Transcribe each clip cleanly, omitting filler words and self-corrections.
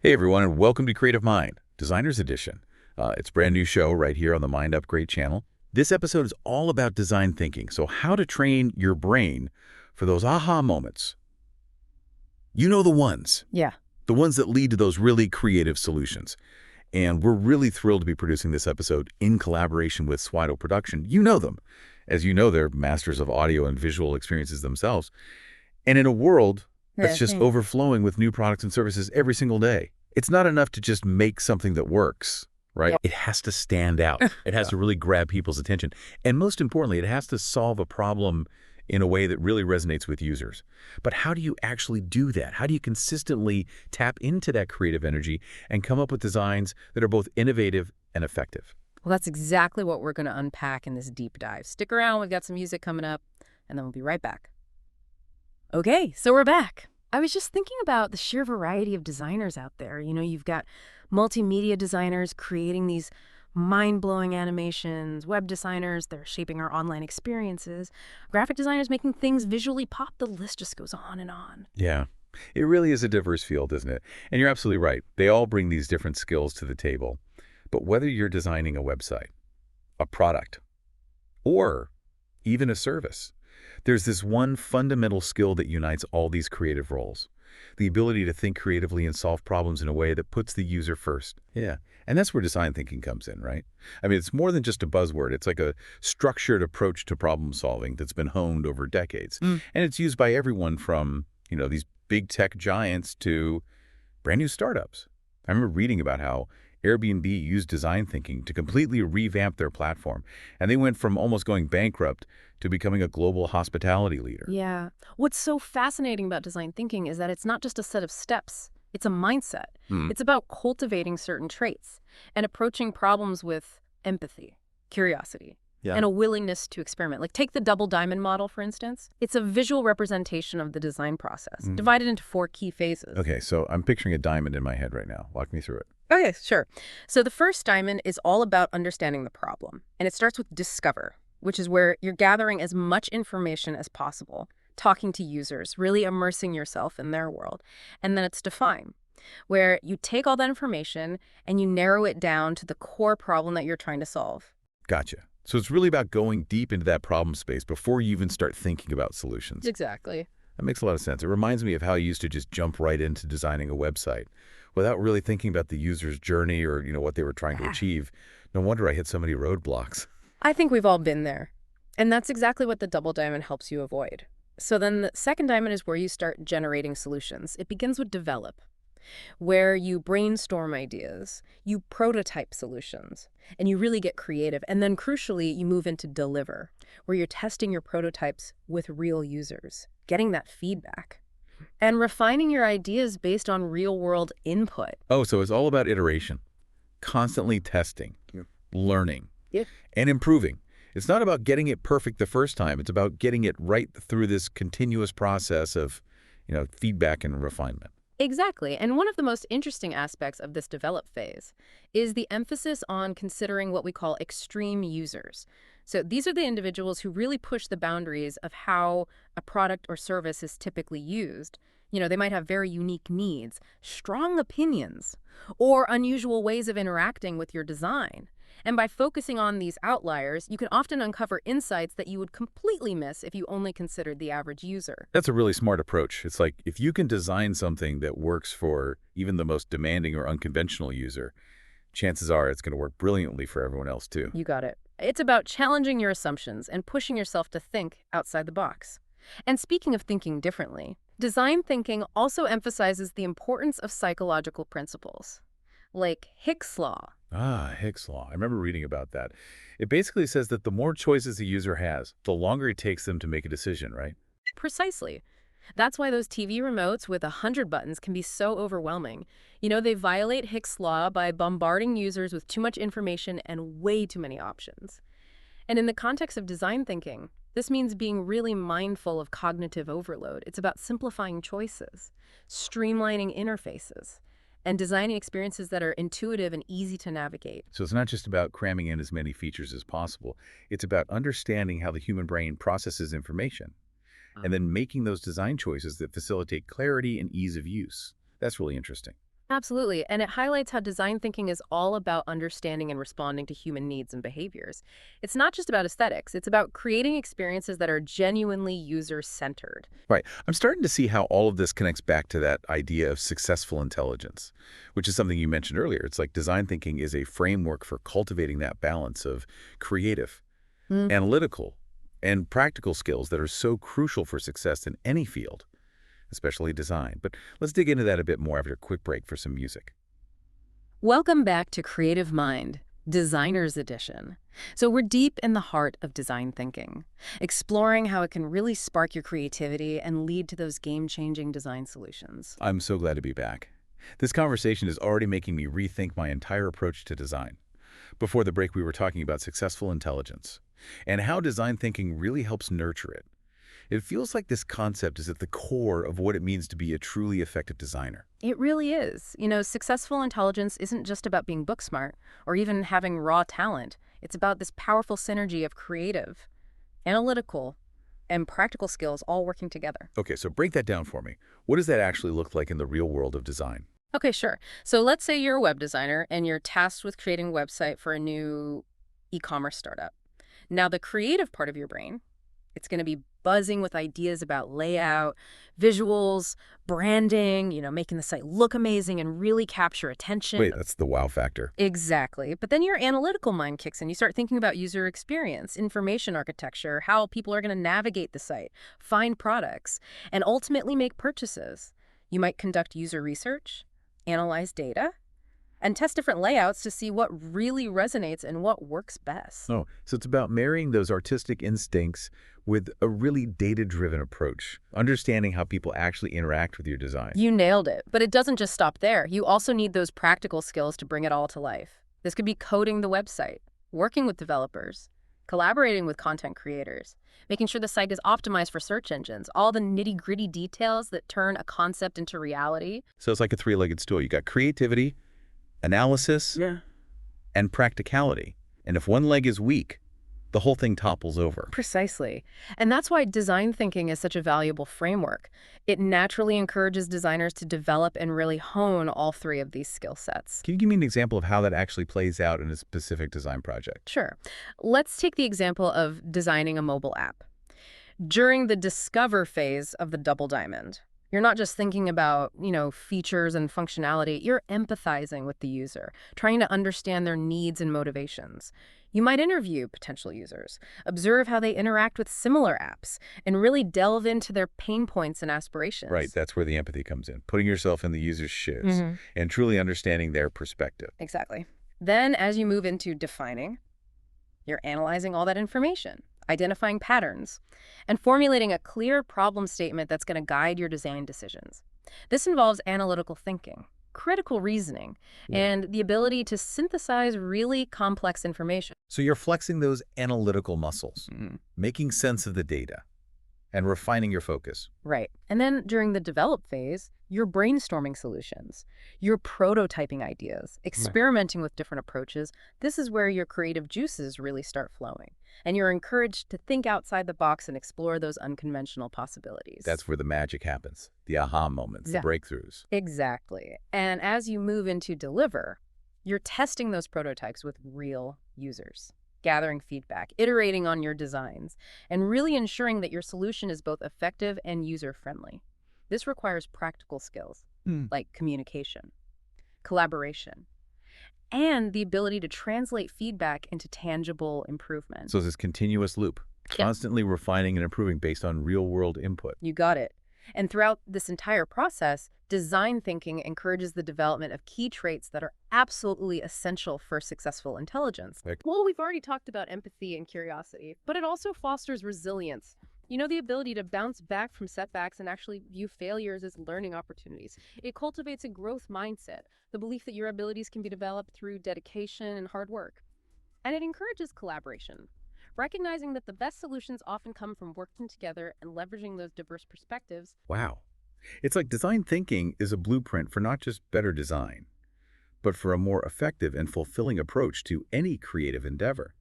Hey everyone, and welcome to Creative Mind, Designer's Edition. It's a brand new show right here on the Mind Upgrade channel. This episode is all about design thinking, so how to train your brain for those aha moments. You know Yeah. the ones that lead to those really creative solutions. And we're really thrilled to be producing this episode in collaboration with Swido Production. You know them. As you know, they're masters of audio and visual experiences themselves. And in a world that's Yeah. just overflowing with new products and services every single day, it's not enough to just make something that works, right? Yep. It has to stand out. It has to really grab people's attention. And most importantly, it has to solve a problem in a way that really resonates with users. But how do you actually do that? How do you consistently tap into that creative energy and come up with designs that are both innovative and effective? Well, that's exactly what we're going to unpack in this deep dive. Stick around. We've got some music coming up, and then we'll be right back. Okay, so we're back. I was just thinking about the sheer variety of designers out there. You've got multimedia designers creating these mind-blowing animations, web designers, they're shaping our online experiences, graphic designers making things visually pop. The list just goes on and on. Yeah, it really is a diverse field, isn't it? And you're absolutely right. They all bring these different skills to the table. But whether you're designing a website, a product, or even a service, there's this one fundamental skill that unites all these creative roles: the ability to think creatively and solve problems in a way that puts the user first. Yeah, and that's where design thinking comes in, right? I mean, it's more than just a buzzword. It's like a structured approach to problem solving that's been honed over decades. And it's used by everyone from, these big tech giants to brand new startups. I remember reading about how Airbnb used design thinking to completely revamp their platform, and they went from almost going bankrupt to becoming a global hospitality leader. Yeah. What's so fascinating about design thinking is that it's not just a set of steps, it's a mindset. Hmm. It's about cultivating certain traits and approaching problems with empathy, curiosity, Yeah. and a willingness to experiment. Like, take the double diamond model, for instance. It's a visual representation of the design process, divided into 4 key phases. Okay, so I'm picturing a diamond in my head right now. Walk me through it. Okay, sure. So the first diamond is all about understanding the problem, and it starts with discover, which is where you're gathering as much information as possible, talking to users, really immersing yourself in their world. And then it's define, where you take all that information and you narrow it down to the core problem that you're trying to solve. Gotcha. So it's really about going deep into that problem space before you even start thinking about solutions. Exactly. That makes a lot of sense. It reminds me of how I used to just jump right into designing a website without really thinking about the user's journey or, what they were trying to achieve. No wonder I hit so many roadblocks. I think we've all been there. And that's exactly what the double diamond helps you avoid. So then the second diamond is where you start generating solutions. It begins with develop, where you brainstorm ideas, you prototype solutions, and you really get creative. And then crucially, you move into deliver, where you're testing your prototypes with real users, getting that feedback, and refining your ideas based on real-world input. Oh, so it's all about iteration, constantly testing, learning, Yeah. and improving. It's not about getting it perfect the first time. It's about getting it right through this continuous process of, feedback and refinement. Exactly. And one of the most interesting aspects of this develop phase is the emphasis on considering what we call extreme users. So these are the individuals who really push the boundaries of how a product or service is typically used. They might have very unique needs, strong opinions, or unusual ways of interacting with your design. And by focusing on these outliers, you can often uncover insights that you would completely miss if you only considered the average user. That's a really smart approach. It's like if you can design something that works for even the most demanding or unconventional user, chances are it's going to work brilliantly for everyone else too. You got it. It's about challenging your assumptions and pushing yourself to think outside the box. And speaking of thinking differently, design thinking also emphasizes the importance of psychological principles, like Hicks' law. Ah, Hicks' law. I remember reading about that. It basically says that the more choices a user has, the longer it takes them to make a decision, right? Precisely. That's why those TV remotes with 100 buttons can be so overwhelming. They violate Hicks' law by bombarding users with too much information and way too many options. And in the context of design thinking, this means being really mindful of cognitive overload. It's about simplifying choices, streamlining interfaces, and designing experiences that are intuitive and easy to navigate. So it's not just about cramming in as many features as possible. It's about understanding how the human brain processes information and then making those design choices that facilitate clarity and ease of use. That's really interesting. Absolutely. And it highlights how design thinking is all about understanding and responding to human needs and behaviors. It's not just about aesthetics, it's about creating experiences that are genuinely user-centered. Right. I'm starting to see how all of this connects back to that idea of successful intelligence, which is something you mentioned earlier. It's like design thinking is a framework for cultivating that balance of creative, analytical, and practical skills that are so crucial for success in any field, especially design. But let's dig into that a bit more after a quick break for some music. Welcome back to Creative Mind, Designer's Edition. So we're deep in the heart of design thinking, exploring how it can really spark your creativity and lead to those game-changing design solutions. I'm so glad to be back. This conversation is already making me rethink my entire approach to design. Before the break, we were talking about successful intelligence and how design thinking really helps nurture it. It feels like this concept is at the core of what it means to be a truly effective designer. It really is. Successful intelligence isn't just about being book smart or even having raw talent. It's about this powerful synergy of creative, analytical, and practical skills all working together. Okay, so break that down for me. What does that actually look like in the real world of design? Okay, sure. So let's say you're a web designer and you're tasked with creating a website for a new e-commerce startup. Now, the creative part of your brain, it's going to be buzzing with ideas about layout, visuals, branding, making the site look amazing and really capture attention. Wait, that's the wow factor. Exactly. But then your analytical mind kicks in. You start thinking about user experience, information architecture, how people are going to navigate the site, find products, and ultimately make purchases. You might conduct user research, analyze data, and test different layouts to see what really resonates and what works best. Oh, so it's about marrying those artistic instincts with a really data-driven approach, understanding how people actually interact with your design. You nailed it. But it doesn't just stop there. You also need those practical skills to bring it all to life. This could be coding the website, working with developers, collaborating with content creators, making sure the site is optimized for search engines, all the nitty-gritty details that turn a concept into reality. So it's like a three-legged stool. You got creativity, analysis, and practicality. And if one leg is weak, the whole thing topples over. Precisely. And that's why design thinking is such a valuable framework. It naturally encourages designers to develop and really hone all three of these skill sets. Can you give me an example of how that actually plays out in a specific design project? Sure. Let's take the example of designing a mobile app. During the discover phase of the double diamond, you're not just thinking about, features and functionality. You're empathizing with the user, trying to understand their needs and motivations. You might interview potential users, observe how they interact with similar apps, and really delve into their pain points and aspirations. Right, that's where the empathy comes in, putting yourself in the user's shoes and truly understanding their perspective. Exactly. Then, as you move into defining, you're analyzing all that information, identifying patterns, and formulating a clear problem statement that's going to guide your design decisions. This involves analytical thinking, critical reasoning, and the ability to synthesize really complex information. So you're flexing those analytical muscles, making sense of the data, and refining your focus. Right. And then during the develop phase, you're brainstorming solutions. You're prototyping ideas, experimenting with different approaches. This is where your creative juices really start flowing. And you're encouraged to think outside the box and explore those unconventional possibilities. That's where the magic happens, the aha moments, the breakthroughs. Exactly. And as you move into deliver, you're testing those prototypes with real users, gathering feedback, iterating on your designs, and really ensuring that your solution is both effective and user-friendly. This requires practical skills like communication, collaboration, and the ability to translate feedback into tangible improvement. So this continuous loop, constantly refining and improving based on real-world input. You got it. And throughout this entire process, design thinking encourages the development of key traits that are absolutely essential for successful intelligence. Well, we've already talked about empathy and curiosity, but it also fosters resilience. The ability to bounce back from setbacks and actually view failures as learning opportunities. It cultivates a growth mindset, the belief that your abilities can be developed through dedication and hard work. And it encourages collaboration, recognizing that the best solutions often come from working together and leveraging those diverse perspectives. Wow. It's like design thinking is a blueprint for not just better design, but for a more effective and fulfilling approach to any creative endeavor.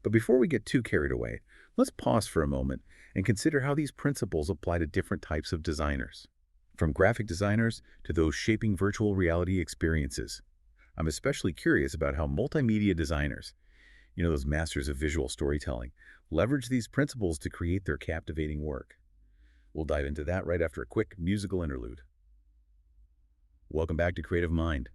But before we get too carried away, let's pause for a moment and consider how these principles apply to different types of designers. from graphic designers to those shaping virtual reality experiences. I'm especially curious about how multimedia designers, those masters of visual storytelling, leverage these principles to create their captivating work. We'll dive into that right after a quick musical interlude. Welcome back to Creative Mind.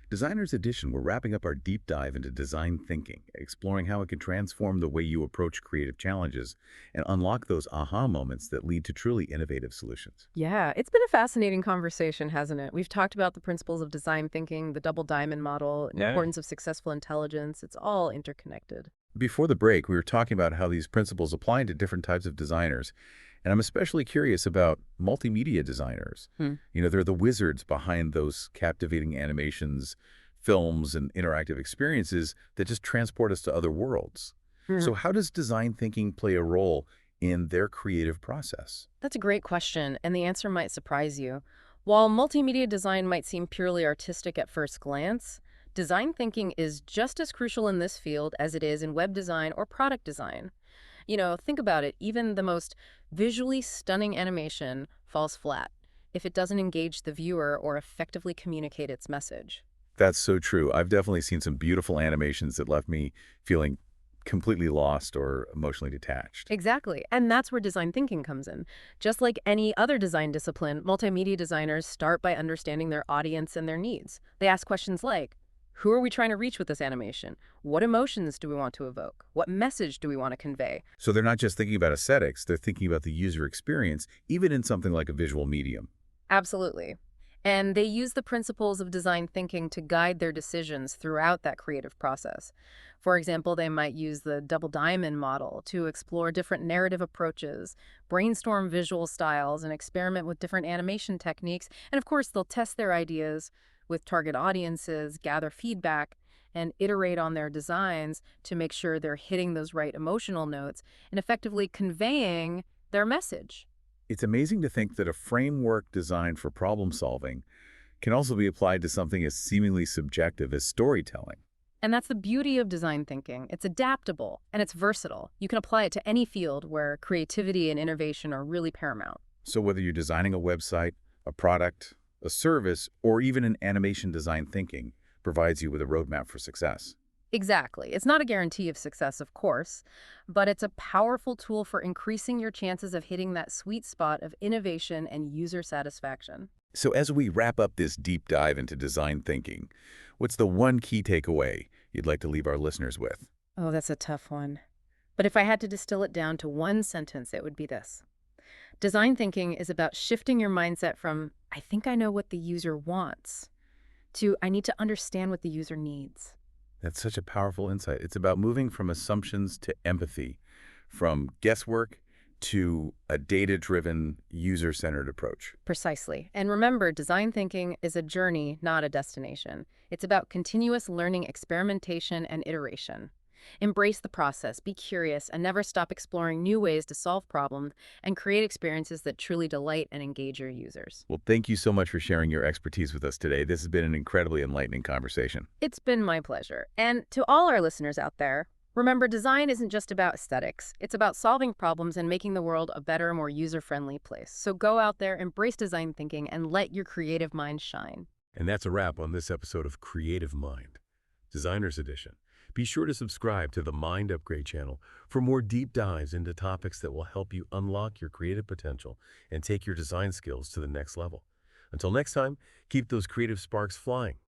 Designers Edition, we're wrapping up our deep dive into design thinking, exploring how it can transform the way you approach creative challenges and unlock those aha moments that lead to truly innovative solutions. Yeah, it's been a fascinating conversation, hasn't it? We've talked about the principles of design thinking, the double diamond model, Yeah. importance of successful intelligence. It's all interconnected. Before the break, we were talking about how these principles apply to different types of designers, and I'm especially curious about multimedia designers. Hmm. They're the wizards behind those captivating animations, films, and interactive experiences that just transport us to other worlds. Mhm. So how does design thinking play a role in their creative process? That's a great question, and the answer might surprise you. While multimedia design might seem purely artistic at first glance, design thinking is just as crucial in this field as it is in web design or product design. Think about it. Even the most visually stunning animation falls flat if it doesn't engage the viewer or effectively communicate its message. That's so true. I've definitely seen some beautiful animations that left me feeling completely lost or emotionally detached. Exactly. And that's where design thinking comes in. Just like any other design discipline, multimedia designers start by understanding their audience and their needs. They ask questions like, who are we trying to reach with this animation? What emotions do we want to evoke? What message do we want to convey? So they're not just thinking about aesthetics, they're thinking about the user experience, even in something like a visual medium. Absolutely. And they use the principles of design thinking to guide their decisions throughout that creative process. For example, they might use the double diamond model to explore different narrative approaches, brainstorm visual styles, and experiment with different animation techniques. And of course, they'll test their ideas with target audiences, gather feedback, and iterate on their designs to make sure they're hitting those right emotional notes and effectively conveying their message. It's amazing to think that a framework designed for problem solving can also be applied to something as seemingly subjective as storytelling. And that's the beauty of design thinking. It's adaptable and it's versatile. You can apply it to any field where creativity and innovation are really paramount. So whether you're designing a website, a product, a service, or even an animation, design thinking provides you with a roadmap for success. Exactly. It's not a guarantee of success, of course, but it's a powerful tool for increasing your chances of hitting that sweet spot of innovation and user satisfaction. So as we wrap up this deep dive into design thinking, what's the one key takeaway you'd like to leave our listeners with? Oh, that's a tough one. But if I had to distill it down to one sentence, it would be this. Design thinking is about shifting your mindset from, I think I know what the user wants, to, I need to understand what the user needs. That's such a powerful insight. It's about moving from assumptions to empathy, from guesswork to a data-driven, user-centered approach. Precisely. And remember, design thinking is a journey, not a destination. It's about continuous learning, experimentation, and iteration. Embrace the process, be curious, and never stop exploring new ways to solve problems and create experiences that truly delight and engage your users. Well, thank you so much for sharing your expertise with us today. This has been an incredibly enlightening conversation. It's been my pleasure. And to all our listeners out there, remember, design isn't just about aesthetics. It's about solving problems and making the world a better, more user-friendly place. So go out there, embrace design thinking, and let your creative mind shine. And that's a wrap on this episode of Creative Mind, Designer's Edition. Be sure to subscribe to the Mind Upgrade channel for more deep dives into topics that will help you unlock your creative potential and take your design skills to the next level. Until next time, keep those creative sparks flying.